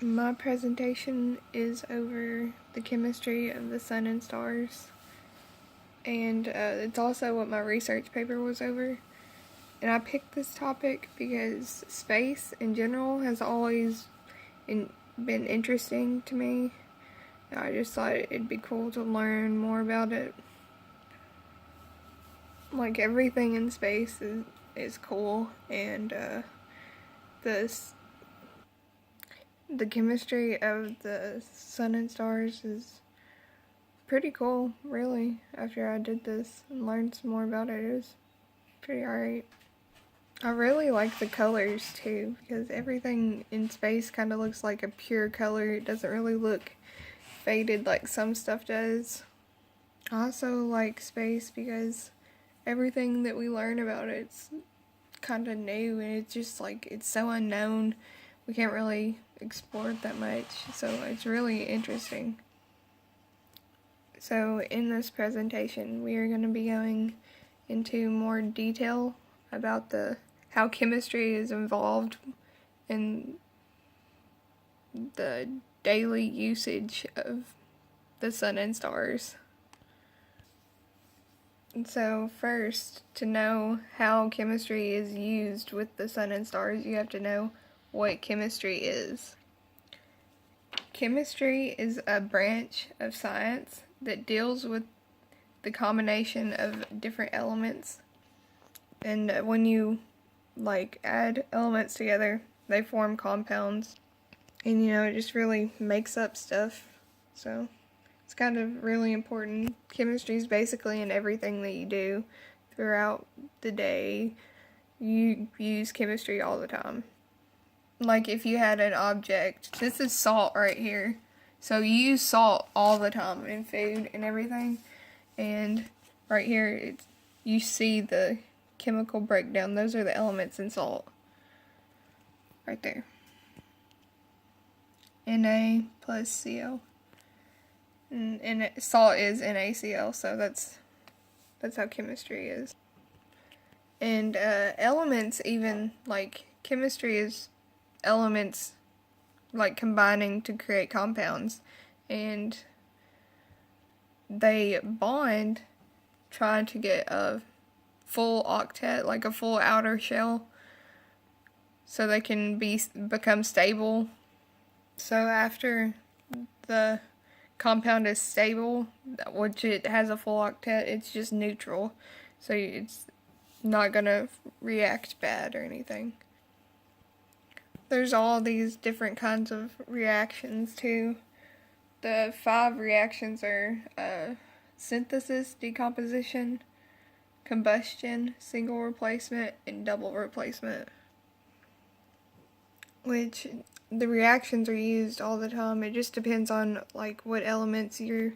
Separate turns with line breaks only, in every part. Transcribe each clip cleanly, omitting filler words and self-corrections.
My presentation is over the chemistry of the sun and stars, and it's also what my research paper was over. And I picked this topic because space in general has always been interesting to me. I just thought it'd be cool to learn more about it. Like, everything in space is cool, and this the chemistry of the sun and stars is pretty cool, really. After I did this and learned some more about it, it was pretty alright. I really like the colors too, because everything in space kind of looks like a pure color. It doesn't really look faded like some stuff does. I also like space because everything that we learn about it's kind of new, and it's just like, it's so unknown. We can't really explore it that much, so it's really interesting. So in this presentation, we are going to be going into more detail about how chemistry is involved in the daily usage of the sun and stars. And so first, to know how chemistry is used with the sun and stars, you have to know what chemistry is. Chemistry is a branch of science that deals with the combination of different elements. And when you add elements together, they form compounds. And it just really makes up stuff. So it's kind of really important. Chemistry is basically in everything that you do throughout the day. You use chemistry all the time. Like, if you had an object, this is salt right here. So you use salt all the time in food and everything. And right here, you see the chemical breakdown. Those are the elements in salt. Right there. Na plus Cl. And salt is NaCl, so that's how chemistry is. And elements, even, like, chemistry is elements combining to create compounds, and they bond trying to get a full octet, like a full outer shell, so they can become stable. So after the compound is stable, which it has a full octet, it's just neutral, so it's not gonna react bad or anything. There's all these different kinds of reactions too. The 5 reactions are synthesis, decomposition, combustion, single replacement, and double replacement. Which, the reactions are used all the time. It just depends on what elements you're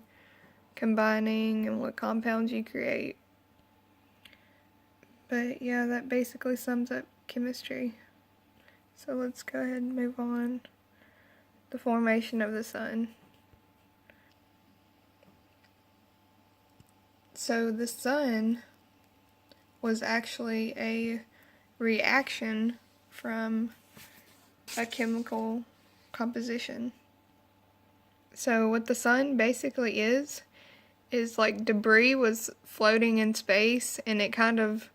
combining and what compounds you create. But yeah, that basically sums up chemistry. So let's go ahead and move on. The formation of the sun. So the sun was actually a reaction from a chemical composition. So what the sun basically is like debris was floating in space, and it kind of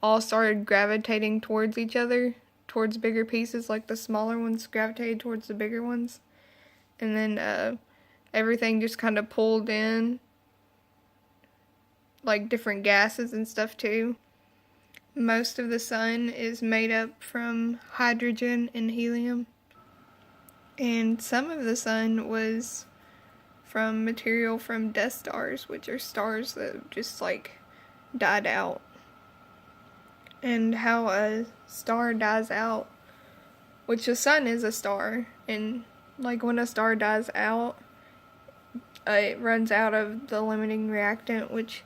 all started gravitating towards each other, towards bigger pieces. Like, the smaller ones gravitated towards the bigger ones, and then everything just kind of pulled in, like different gases and stuff too. Most of the sun is made up from hydrogen and helium, and some of the sun was from material from death stars, which are stars that just died out. And how a star dies out, which the sun is a star, and when a star dies out, it runs out of the limiting reactant, which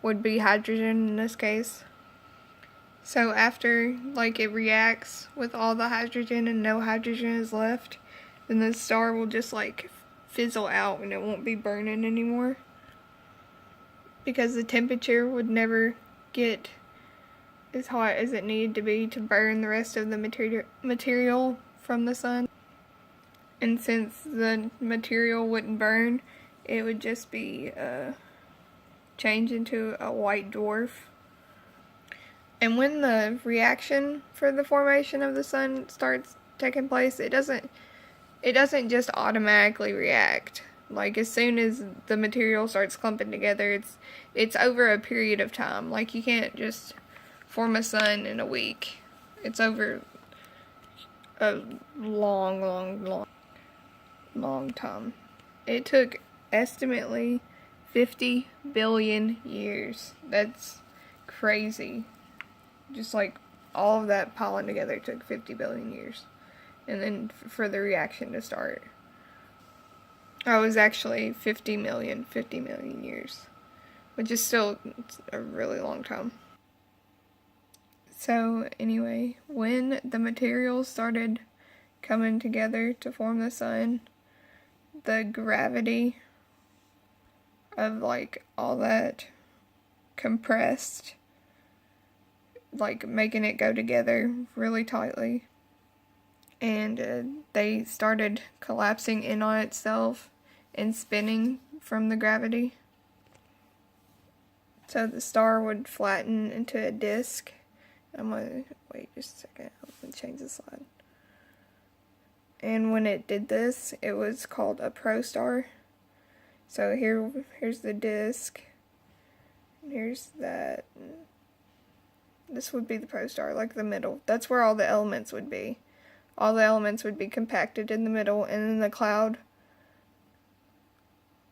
would be hydrogen in this case. So after it reacts with all the hydrogen and no hydrogen is left, then the star will just fizzle out, and it won't be burning anymore, because the temperature would never get as hot as it needed to be to burn the rest of the material from the sun. And since the material wouldn't burn, it would just be changed into a white dwarf. And when the reaction for the formation of the sun starts taking place, it doesn't just automatically react. Like, as soon as the material starts clumping together, it's over a period of time. Like, you can't just form a sun in a week. It's over a long time. It took estimately 50 billion years. That's crazy. Just like all of that piling together took 50 billion years. And then for the reaction to start. Oh, it was actually 50 million years. Which is still a really long time. So anyway, when the materials started coming together to form the sun, the gravity of like all that compressed, like making it go together really tightly, and they started collapsing in on itself and spinning from the gravity. So the star would flatten into a disk. I'm gonna wait just a second. I'm gonna change the slide. And when it did this, it was called a protostar. So here's the disk. Here's that. This would be the protostar, like the middle. That's where all the elements would be. All the elements would be compacted in the middle, and then the cloud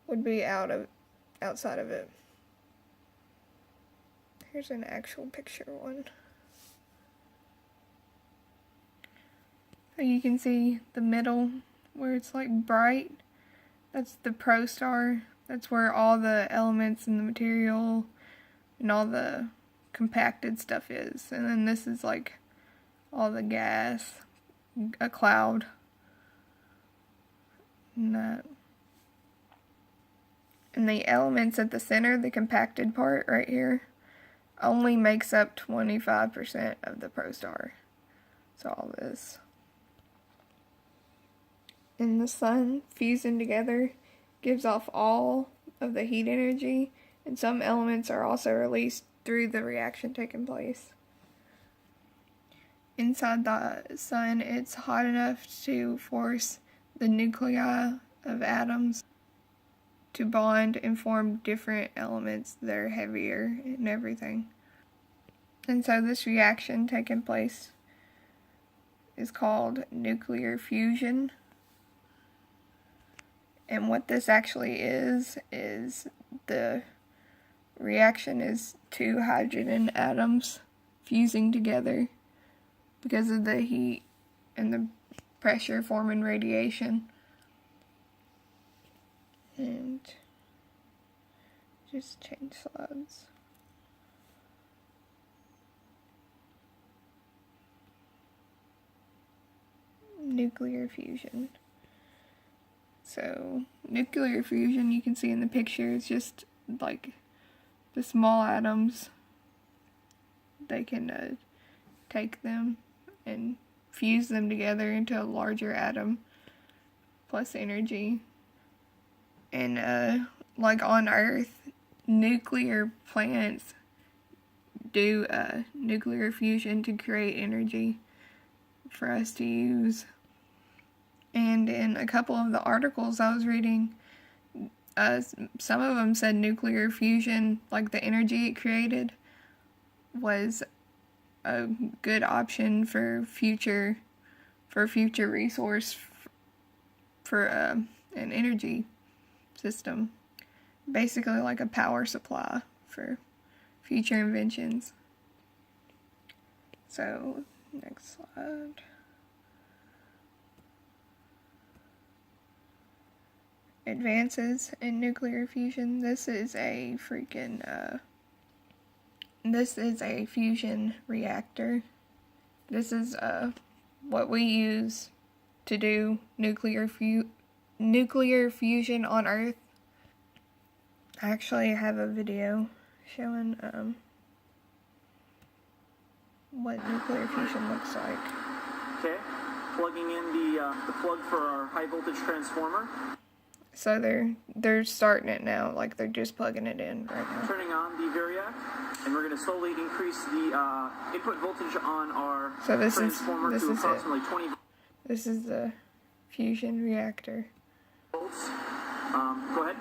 would be outside of it. Here's an actual picture one. So you can see the middle where it's like bright. That's the protostar. That's where all the elements and the material and all the compacted stuff is. And then this is like all the gas, a cloud, and that. And the elements at the center, the compacted part right here, only makes up 25% of the protostar. So all this. And the sun fusing together gives off all of the heat energy, and some elements are also released through the reaction taking place. Inside the sun, it's hot enough to force the nuclei of atoms to bond and form different elements that are heavier and everything. And so this reaction taking place is called nuclear fusion. And what this actually is the reaction is two hydrogen atoms fusing together because of the heat and the pressure forming radiation. And just change slides. Nuclear fusion. So, nuclear fusion, you can see in the picture, it's just like the small atoms. They can take them and fuse them together into a larger atom plus energy. And like on Earth, nuclear plants do nuclear fusion to create energy for us to use. And in a couple of the articles I was reading, some of them said nuclear fusion, like the energy it created, was a good option for future resource for an energy system. Basically like a power supply for future inventions. So, next slide. Advances in nuclear fusion. This is a fusion reactor. This is what we use to do nuclear fusion on Earth. I actually have a video showing what nuclear fusion looks like.
Okay. plugging in the plug for our high voltage transformer.
So they're starting it now, like they're just plugging it in right now.
Turning on the Variac, and we're going to slowly increase the input voltage on our transformer to approximately 20 volts.
This is the fusion reactor.
Go ahead.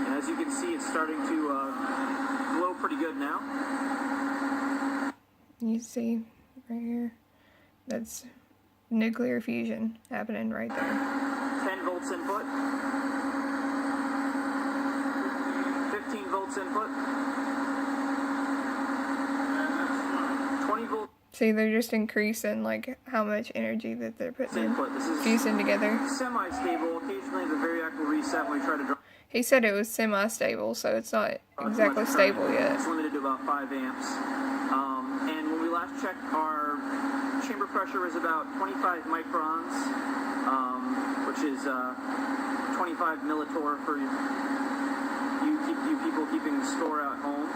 And as you can see, it's starting to glow pretty good now.
You see right here, that's nuclear fusion happening right there.
10 volts input. 15 volts input. 20 volts.
See, they're just increasing like how much energy that they're putting in, fusing together.
Semi-stable. Occasionally the Variac will reset when we try to draw.
He said it was semi-stable, so it's not exactly stable yet.
It's limited to about 5 amps. And when we last checked, our chamber pressure was about 25 microns, which is 25 millitorr for you people keeping score at home.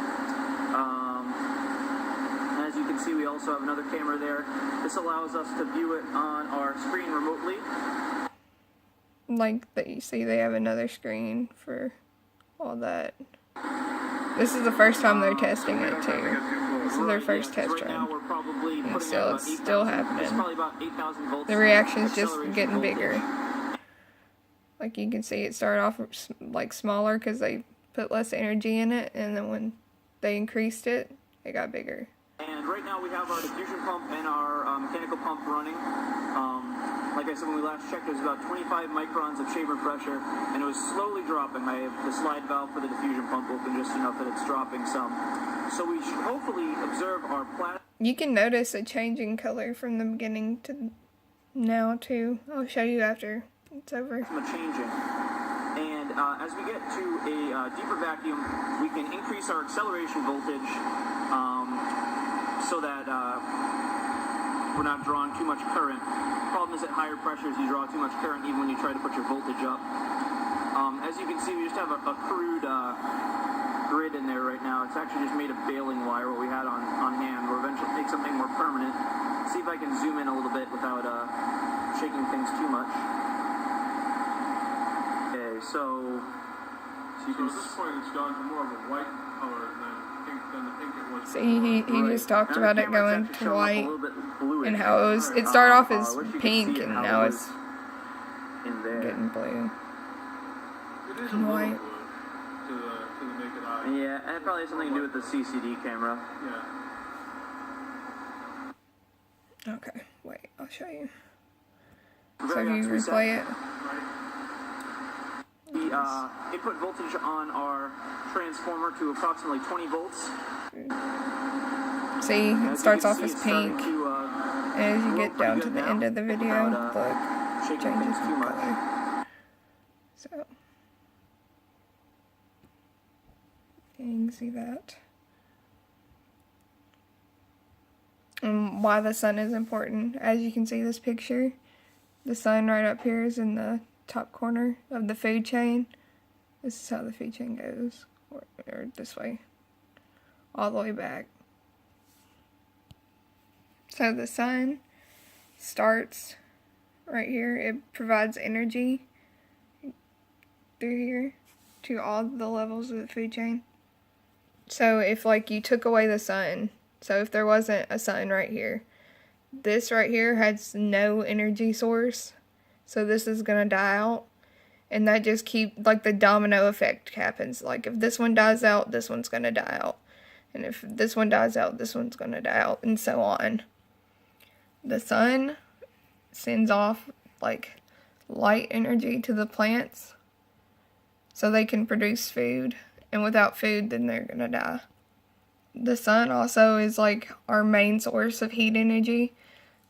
As you can see, we also have another camera there. This allows us to view it on our screen remotely.
Like that, you see they have another screen for all that. This is the first time they're testing it too. This is their first test run. And still, it's still happening. The reaction's just getting bigger. Like you can see, it started off like smaller because they put less energy in it, and then when they increased it, it got bigger.
And right now we have our diffusion pump and our mechanical pump running. Like I said, when we last checked, it was about 25 microns of chamber pressure, and it was slowly dropping. I have the slide valve for the diffusion pump open just enough that it's dropping some. So we should hopefully observe our plasma.
You can notice a change in color from the beginning to now too. I'll show you after it's over.
Changing. And as we get to a deeper vacuum, we can increase our acceleration voltage so that we're not drawing too much current. The problem is at higher pressures you draw too much current even when you try to put your voltage up. As you can see, we just have a crude grid in there right now. It's actually just made of baling wire, what we had on hand. We'll eventually make something more permanent. See if I can zoom in a little bit without shaking things too much. Okay, so you can.
At this point, it's gone to more of a white color than the pink it was.
See, he just talked about it going to white and how it started off as pink and now it's getting blue
It is
and white.
To the naked eye.
Yeah, and it probably has something to do with the CCD camera.
Yeah.
Okay, wait, I'll show you. So if you replay it.
The input voltage on our transformer to approximately 20 volts.
See, it starts off as pink, and as you get down to the end of the video, look, it changes to color. So, you can see that. And why the sun is important. As you can see this picture, the sun right up here is in the top corner of the food chain. This is how the food chain goes, or this way, all the way back. So the sun starts right here. It provides energy through here to all the levels of the food chain. So if like you took away the sun, so if there wasn't a sun right here, this right here has no energy source. So this is going to die out. And that just like the domino effect happens. Like if this one dies out, this one's going to die out. And if this one dies out, this one's going to die out. And so on. The sun sends off like light energy to the plants so they can produce food. And without food, then they're going to die. The sun also is like our main source of heat energy.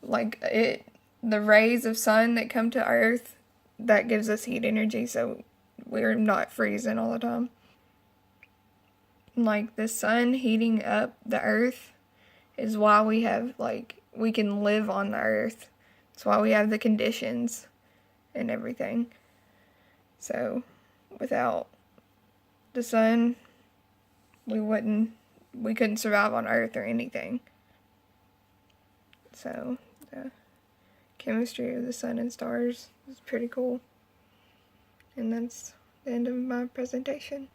Like the rays of sun that come to Earth, that gives us heat energy, so we're not freezing all the time. Like the sun heating up the Earth is why we have we can live on the Earth. It's why we have the conditions and everything. So without the sun, we couldn't survive on Earth or anything. So the chemistry of the sun and stars is pretty cool. And that's the end of my presentation.